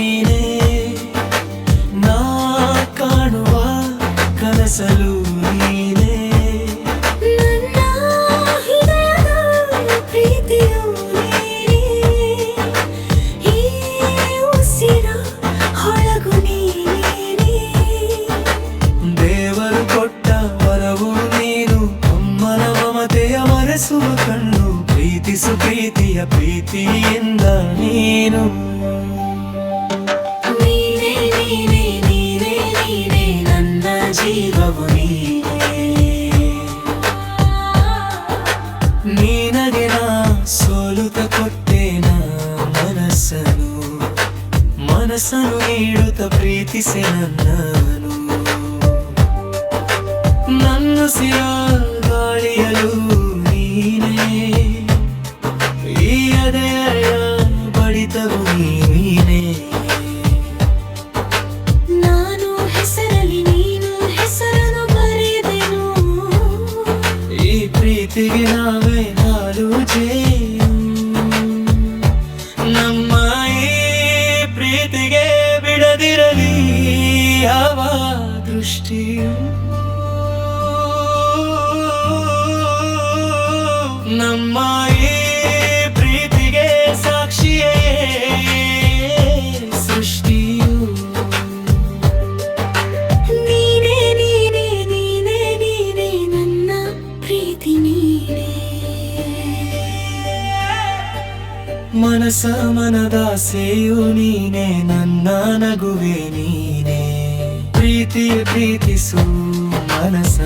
ನೀನೇ ನಾ ಕಾಣುವ ಕನಸಲು ನೀನೇ ನನ್ನ ಹೃದಯದ ಪ್ರೀತಿಯು ನೀನೇ ಈ ಉಸಿರ ಹೊಳಗು ನೀನೇ ದೇವರು ಕೊಟ್ಟ ವರವು ನೀನು ಅಮ್ಮನ ಮಮತೆಯ ಮರೆಸುವ ಕಣ್ಣು ಪ್ರೀತಿಸು ಪ್ರೀತಿಯ ಪ್ರೀತಿಯಿಂದ ನೀನು ನೀನೇ ನೀನೇ ನೀನೇ ನೀನೇ ನನ್ನ ಜೀವವು ನಿನಗೆ ನಾ ಸೋಲುತ್ತ ಕೊಟ್ಟೇನ ಮನಸ್ಸನ್ನು ನೀಡುತ್ತ ಪ್ರೀತಿಸೆ ನನ್ನನು ನನ್ನುಸಿರ ಗಾಳಿಯಲು ನೀನೇ ಈ ಎದೆಯ ಬಡಿತವು ನೀನೇ ನಾನು ಹೆಸರಲ್ಲಿ ನೀನು ಹೆಸರನ್ನು ಬರೆದೆನು ಈ ಪ್ರೀತಿಗೆ ನಾವೇ ನಾಲು ಜೇನು ನಮ್ಮ ಈ ಪ್ರೀತಿಗೆ ಬಿಡದಿರಲಿ ಯಾವ ದೃಷ್ಟಿಯು ನಮ್ಮ ಈ ಪ್ರೀತಿಗೆ ಸಾಕ್ಷಿಯೇ ಸೃಷ್ಟಿಯು ನೀನೇ ನೀನೇ ನೀನೇ ನೀನೇ ನನ್ನ ಪ್ರೀತಿ ನೀನೇ ಮನಸ ಮನದಾಸೆಯು ನೀನೆ ನನ್ನ ನಗುವೆ ನೀನೆ ಪ್ರೀತಿಯ ಪ್ರೀತಿಸು ಮನಸ